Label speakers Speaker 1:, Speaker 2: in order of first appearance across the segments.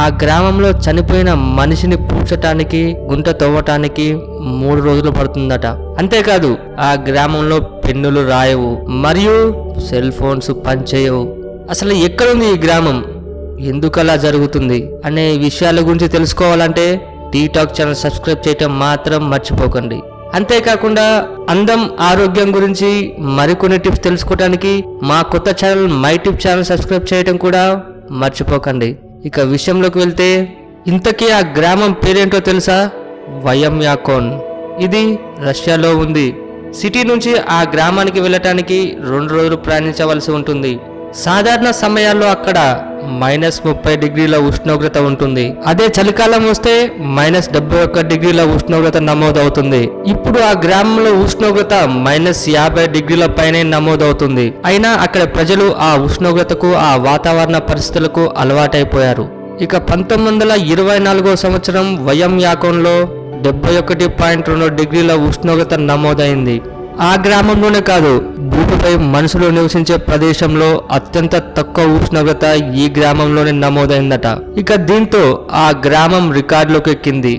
Speaker 1: ఆ గ్రామంలో చనిపోయిన మనిషిని పూడ్చటానికి గుంట తవ్వటానికి 3 రోజులు పడుతుందట. అంతేకాదు ఆ గ్రామంలో పెన్నులు రాయవు మరియు సెల్ ఫోన్స్ పనిచేయవు. అసలు ఎక్కడుంది ఈ గ్రామం, ఎందుకలా జరుగుతుంది అనే విషయాల గురించి తెలుసుకోవాలంటే టీ టాక్ ఛానల్ సబ్స్క్రైబ్ చేయటం మాత్రం మర్చిపోకండి. అంతేకాకుండా అందం ఆరోగ్యం గురించి మరికొన్ని టిప్స్ తెలుసుకోవడానికి మా కొత్త channel my tip channel subscribe చేయటం కూడా మర్చిపోకండి. ఇక విషయంలోకి వెళ్తే, ఇంతకీ ఆ గ్రామం పేరేంటో తెలుసా? వయమ్యాకోన్. ఇది రష్యాలో ఉంది. సిటీ నుంచి ఆ గ్రామానికి వెళ్ళటానికి 2 రోజులు ప్రయాణించవలసి ఉంటుంది. సాధారణ సమయాల్లో అక్కడ -30 డిగ్రీల ఉష్ణోగ్రత ఉంటుంది. అదే చలికాలం వస్తే -71 డిగ్రీల ఉష్ణోగ్రత నమోదవుతుంది. ఇప్పుడు ఆ గ్రామంలో ఉష్ణోగ్రత -50 డిగ్రీల పైనే నమోదవుతుంది. అయినా అక్కడ ప్రజలు ఆ ఉష్ణోగ్రతకు, ఆ వాతావరణ పరిస్థితులకు అలవాటైపోయారు. ఇక 1924వ సంవత్సరం వయమ్యాకోన్లో 71.2 డిగ్రీల ఉష్ణోగ్రత నమోదైంది. ఆ గ్రామంలోనే కాదు, భూమిపై మనుషులు నివసించే ప్రదేశంలో అత్యంత తక్కువ ఉష్ణోగ్రత ఈ గ్రామంలోనే నమోదైందట. ఇక దీంతో ఆ గ్రామం రికార్డులోకి ఎక్కింది.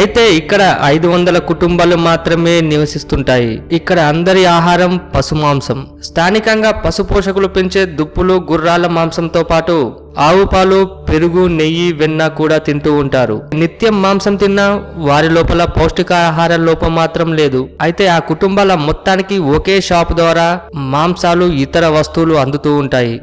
Speaker 1: అయితే ఇక్కడ 500 కుటుంబాలు మాత్రమే నివసిస్తుంటాయి. ఇక్కడ అందరి ఆహారం పశు మాంసం. స్థానికంగా పశు పోషకులు పెంచే దుప్పులు, గుర్రాల మాంసంతో పాటు ఆవు పాలు, పెరుగు, నెయ్యి, వెన్న కూడా తింటూ ఉంటారు. నిత్యం మాంసం తిన్నా వారి లోపల పౌష్టికాహార లోపం మాత్రం లేదు. అయితే ఆ కుటుంబాల మొత్తానికి ఒకే షాప్ ద్వారా మాంసాలు, ఇతర వస్తువులు అందుతూ ఉంటాయి.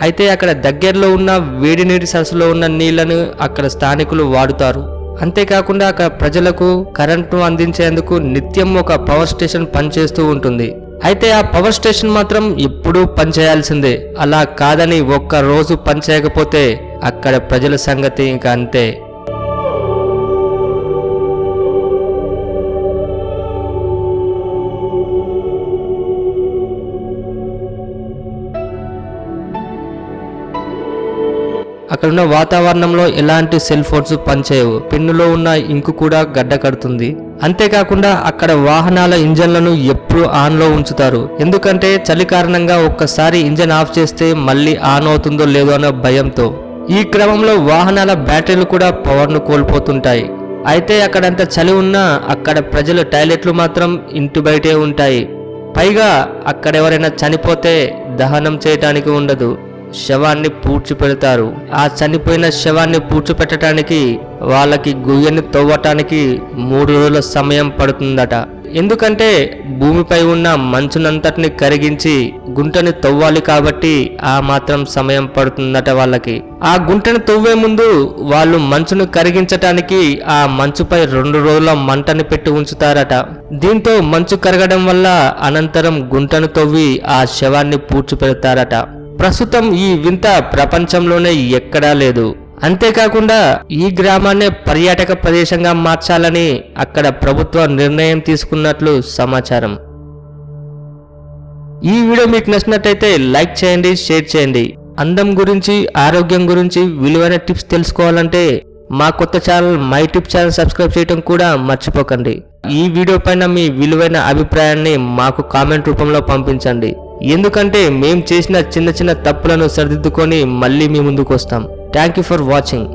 Speaker 1: అయితే అక్కడ దగ్గరలో ఉన్న వేడి నీటి సరస్సులో ఉన్న నీళ్లను అక్కడ స్థానికులు వాడుతారు. అంతేకాకుండా అక్కడ ప్రజలకు కరెంటును అందించేందుకు నిత్యం ఒక పవర్ స్టేషన్ పనిచేస్తూ ఉంటుంది. అయితే ఆ పవర్ స్టేషన్ మాత్రం ఎప్పుడూ పనిచేయాల్సిందే. అలా కాదని ఒక్క రోజు పనిచేయకపోతే అక్కడ ప్రజల సంగతి ఇంకా అంతే. అక్కడున్న వాతావరణంలో ఎలాంటి సెల్ ఫోన్స్ పనిచేయవు. పెన్నులో ఉన్న ఇంకు కూడా గడ్డ కడుతుంది. అంతేకాకుండా అక్కడ వాహనాల ఇంజన్లను ఎప్పుడు ఆన్లో ఉంచుతారు. ఎందుకంటే చలి కారణంగా ఒక్కసారి ఇంజన్ ఆఫ్ చేస్తే మళ్ళీ ఆన్ అవుతుందో లేదో అనే భయంతో. ఈ క్రమంలో వాహనాల బ్యాటరీలు కూడా పవర్ను కోల్పోతుంటాయి. అయితే అక్కడంత చలి ఉన్నా అక్కడ ప్రజల టాయిలెట్లు మాత్రం ఇంటి బయటే ఉంటాయి. పైగా అక్కడెవరైనా చనిపోతే దహనం చేయటానికి ఉండదు, శవాన్ని పూడ్చిపెడతారు. ఆ చనిపోయిన శవాన్ని పూడ్చిపెట్టడానికి వాళ్ళకి గుయ్యని తవ్వటానికి 3 రోజుల సమయం పడుతుందట. ఎందుకంటే భూమిపై ఉన్న మంచునంతటిని కరిగించి గుంటని తవ్వాలి కాబట్టి ఆ మాత్రం సమయం పడుతుందట వాళ్ళకి. ఆ గుంటను తవ్వే ముందు వాళ్ళు మంచును కరిగించటానికి ఆ మంచుపై 2 రోజుల మంటని పెట్టి ఉంచుతారట. దీంతో మంచు కరగడం వల్ల అనంతరం గుంటను తవ్వి ఆ శవాన్ని పూడ్చిపెడతారట. ప్రస్తుతం ఈ వింత ప్రపంచంలోనే ఎక్కడా లేదు. అంతేకాకుండా ఈ గ్రామాన్ని పర్యాటక ప్రదేశంగా మార్చాలని అక్కడ ప్రభుత్వం నిర్ణయం తీసుకున్నట్లు సమాచారం. ఈ వీడియో మీకు నచ్చినట్టయితే లైక్ చేయండి, షేర్ చేయండి. అందం గురించి, ఆరోగ్యం గురించి విలువైన టిప్స్ తెలుసుకోవాలంటే మా కొత్త channel my tip channel subscribe చేయడం కూడా మర్చిపోకండి. ఈ వీడియో పైన మీ విలువైన అభిప్రాయాన్ని మాకు కామెంట్ రూపంలో పంపించండి. ఎందుకంటే మేము చేసిన చిన్న చిన్న తప్పులను సరిదిద్దుకొని మళ్ళీ మీ ముందుకు వస్తాం. Thank you for watching.